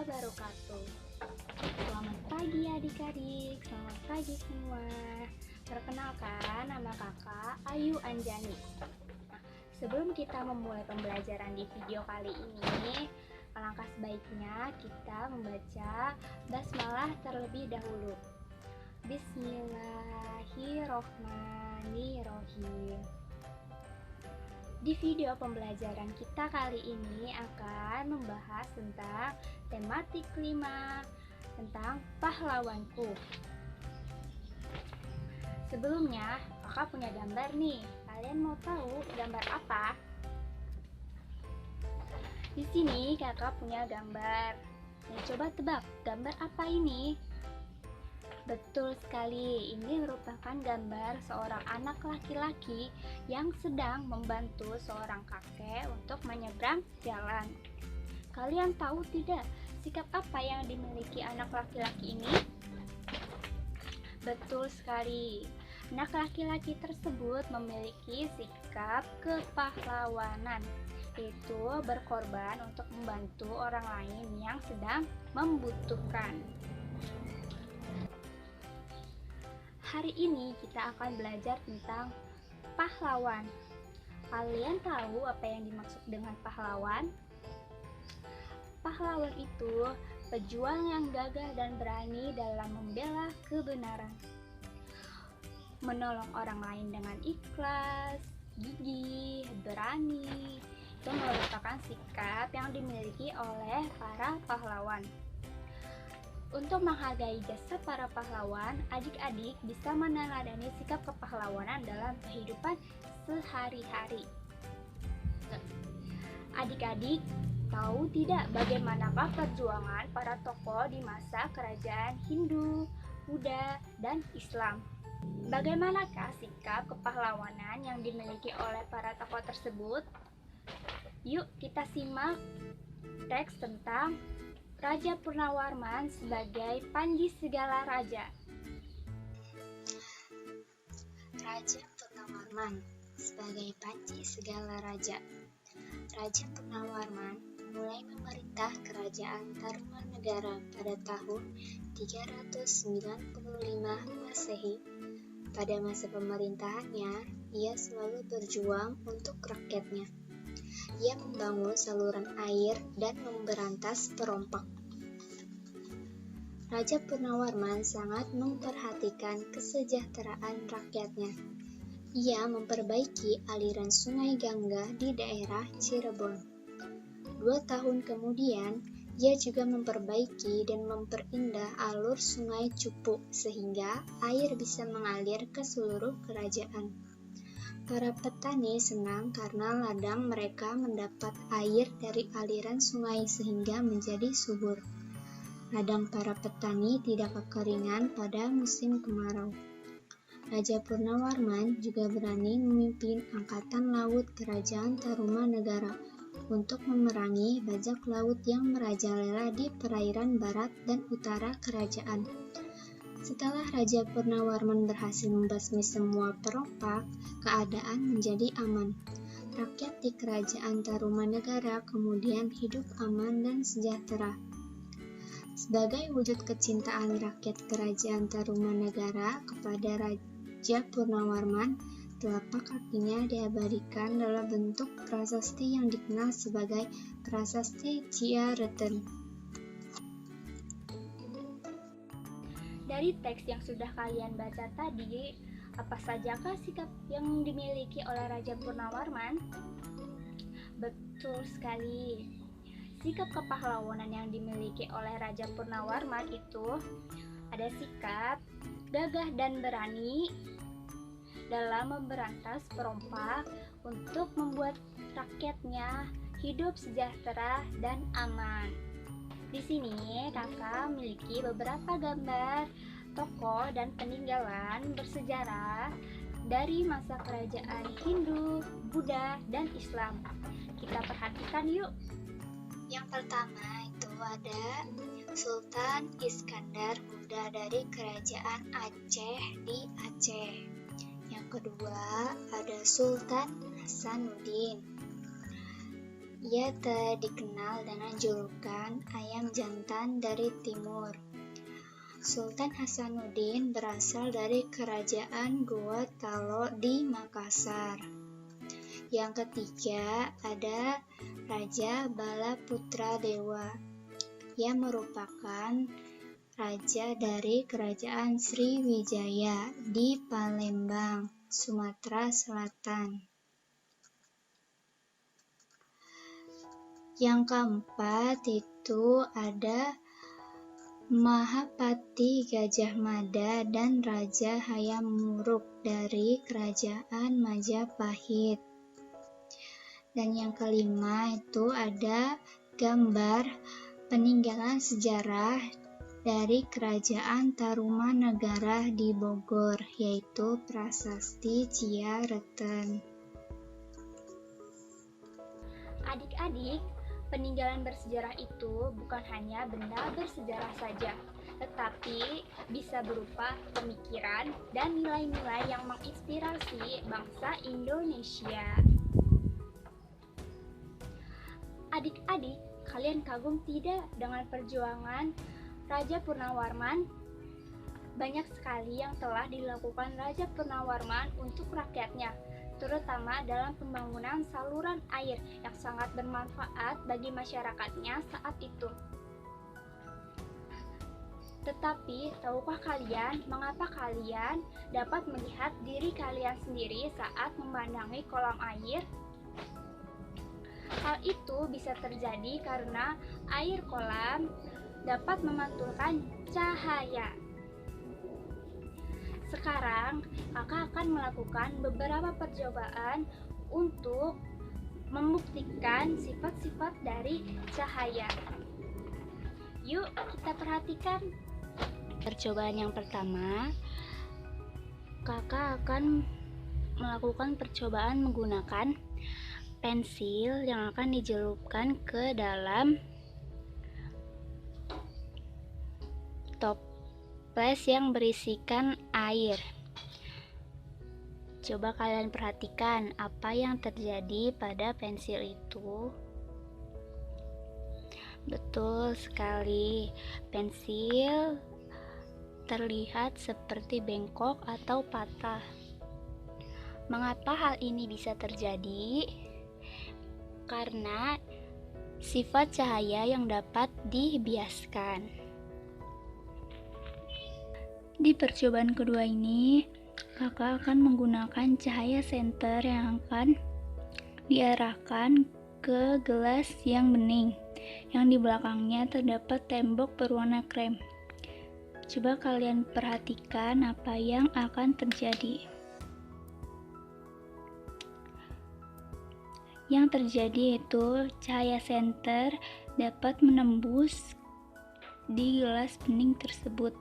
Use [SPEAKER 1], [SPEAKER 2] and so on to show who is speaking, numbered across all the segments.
[SPEAKER 1] wabarakatuh. Selamat pagi adik-adik, selamat pagi semua. Perkenalkan, nama kakak Ayu Anjani. Sebelum kita memulai pembelajaran di video kali ini, alangkah sebaiknya kita membaca basmalah terlebih dahulu. Bismillahirrohmanirrohim. Di video pembelajaran kita kali ini akan membahas tentang tematik 5, tentang pahlawanku. Sebelumnya, kakak punya gambar nih. Kalian mau tahu gambar apa? Di sini kakak punya gambar. Nah, coba tebak, gambar apa ini? Betul sekali, ini merupakan gambar seorang anak laki-laki yang sedang membantu seorang kakek untuk menyeberang jalan. Kalian tahu tidak, sikap apa yang dimiliki anak laki-laki ini? Betul sekali, anak laki-laki tersebut memiliki sikap kepahlawanan, yaitu berkorban untuk membantu orang lain yang sedang membutuhkan. Hari ini kita akan belajar tentang pahlawan. Kalian tahu apa yang dimaksud dengan pahlawan? Pahlawan itu pejuang yang gagah dan berani dalam membela kebenaran, menolong orang lain dengan ikhlas, gigih, berani. Itu merupakan sikap yang dimiliki oleh para pahlawan. Untuk menghargai jasa para pahlawan, adik-adik bisa meneladani sikap kepahlawanan dalam kehidupan sehari-hari. Adik-adik tahu tidak bagaimanakah perjuangan para tokoh di masa kerajaan Hindu, Buddha, dan Islam? Bagaimanakah sikap kepahlawanan yang dimiliki oleh para tokoh tersebut? Yuk kita simak teks tentang Raja Purnawarman sebagai Panji segala raja.
[SPEAKER 2] Raja Purnawarman sebagai Panji segala raja. Raja Purnawarman mulai memerintah kerajaan Tarumanegara pada tahun 395 Masehi. Pada masa pemerintahannya, ia selalu berjuang untuk rakyatnya. Ia membangun saluran air dan memberantas perompak. Raja Purnawarman sangat memperhatikan kesejahteraan rakyatnya. Ia memperbaiki aliran sungai Gangga di daerah Cirebon. 2 tahun kemudian, ia juga memperbaiki dan memperindah alur sungai Cupu sehingga air bisa mengalir ke seluruh kerajaan. Para petani senang karena ladang mereka mendapat air dari aliran sungai sehingga menjadi subur. Ladang para petani tidak kekeringan pada musim kemarau. Raja Purnawarman juga berani memimpin angkatan laut kerajaan Tarumanegara untuk memerangi bajak laut yang merajalela di perairan barat dan utara kerajaan. Setelah Raja Purnawarman berhasil membasmi semua perompak, keadaan menjadi aman. Rakyat di kerajaan Tarumanegara kemudian hidup aman dan sejahtera. Sebagai wujud kecintaan rakyat kerajaan Tarumanegara kepada Raja Purnawarman, telapak kakinya diabadikan dalam bentuk prasasti yang dikenal sebagai Prasasti Ciareten.
[SPEAKER 1] Dari teks yang sudah kalian baca tadi, apa sajakah sikap yang dimiliki oleh Raja Purnawarman? Betul sekali. Sikap kepahlawanan yang dimiliki oleh Raja Purnawarman itu ada sikap gagah dan berani dalam memberantas perompak untuk membuat rakyatnya hidup sejahtera dan aman. Di sini kakak memiliki beberapa gambar tokoh dan peninggalan bersejarah dari masa kerajaan Hindu, Buddha, dan Islam. Kita perhatikan yuk.
[SPEAKER 2] Yang pertama itu ada Sultan Iskandar Muda dari kerajaan Aceh di Aceh. Yang kedua ada Sultan Hasanuddin. Ia dikenal dengan julukan ayam jantan dari timur. Sultan Hasanuddin berasal dari kerajaan Goa Talo di Makassar. Yang ketiga ada Raja Balaputra Dewa, yang merupakan raja dari kerajaan Sriwijaya di Palembang, Sumatera Selatan. Yang keempat itu ada Mahapati Gajah Mada dan Raja Hayam Wuruk dari kerajaan Majapahit. Dan yang kelima itu ada gambar peninggalan sejarah dari kerajaan Tarumanegara di Bogor, yaitu Prasasti Ciareten.
[SPEAKER 1] Adik-adik, peninggalan bersejarah itu bukan hanya benda bersejarah saja, tetapi bisa berupa pemikiran dan nilai-nilai yang menginspirasi bangsa Indonesia. Adik-adik, kalian kagum tidak dengan perjuangan Raja Purnawarman? Banyak sekali yang telah dilakukan Raja Purnawarman untuk rakyatnya, terutama dalam pembangunan saluran air yang sangat bermanfaat bagi masyarakatnya saat itu. Tetapi, tahukah kalian mengapa kalian dapat melihat diri kalian sendiri saat memandangi kolam air? Hal itu bisa terjadi karena air kolam dapat memantulkan cahaya. Sekarang, kakak akan melakukan beberapa percobaan untuk membuktikan sifat-sifat dari cahaya. Yuk, kita perhatikan. Percobaan yang pertama, kakak akan melakukan percobaan menggunakan pensil yang akan dijelupkan ke dalam toples yang berisikan air. Coba kalian perhatikan apa yang terjadi pada pensil itu. Betul sekali, pensil terlihat seperti bengkok atau patah. Mengapa hal ini bisa terjadi? Karena sifat cahaya yang dapat dibiaskan. Di percobaan kedua ini, kakak akan menggunakan cahaya senter yang akan diarahkan ke gelas yang bening, yang di belakangnya terdapat tembok berwarna krem. Coba kalian perhatikan apa yang akan terjadi. Yang terjadi itu cahaya senter dapat menembus di gelas bening tersebut.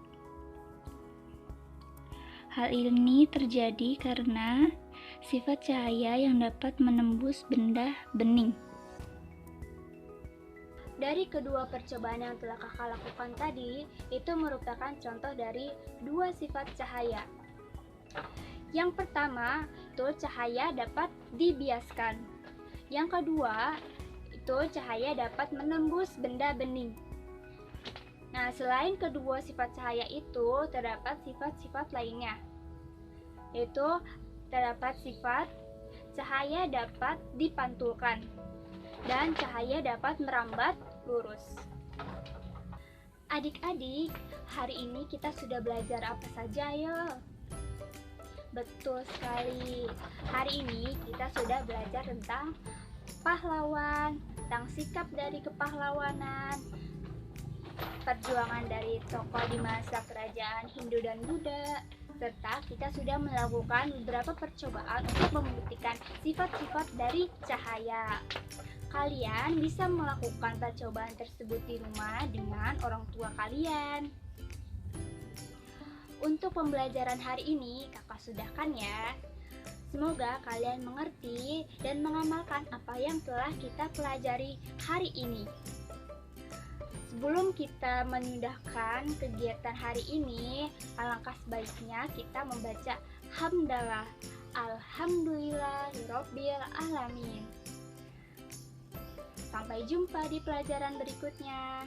[SPEAKER 1] Hal ini terjadi karena sifat cahaya yang dapat menembus benda bening. Dari kedua percobaan yang telah kakak lakukan tadi, itu merupakan contoh dari dua sifat cahaya. Yang pertama, itu cahaya dapat dibiaskan. Yang kedua, itu cahaya dapat menembus benda bening. Nah, selain kedua sifat cahaya itu, terdapat sifat-sifat lainnya. Yaitu terdapat sifat cahaya dapat dipantulkan dan cahaya dapat merambat lurus. Adik-adik, hari ini kita sudah belajar apa saja ya? Betul sekali. Hari ini kita sudah belajar tentang pahlawan, tentang sikap dari kepahlawanan, perjuangan dari tokoh di masa kerajaan Hindu dan Buddha, serta kita sudah melakukan beberapa percobaan untuk membuktikan sifat-sifat dari cahaya. Kalian bisa melakukan percobaan tersebut di rumah dengan orang tua kalian. Untuk pembelajaran hari ini, kakak sudahkan ya. Semoga kalian mengerti dan mengamalkan apa yang telah kita pelajari hari ini. Sebelum kita memindahkan kegiatan hari ini, alangkah sebaiknya kita membaca hamdalah. Alhamdulillahirabbil alamin. Sampai jumpa di pelajaran berikutnya.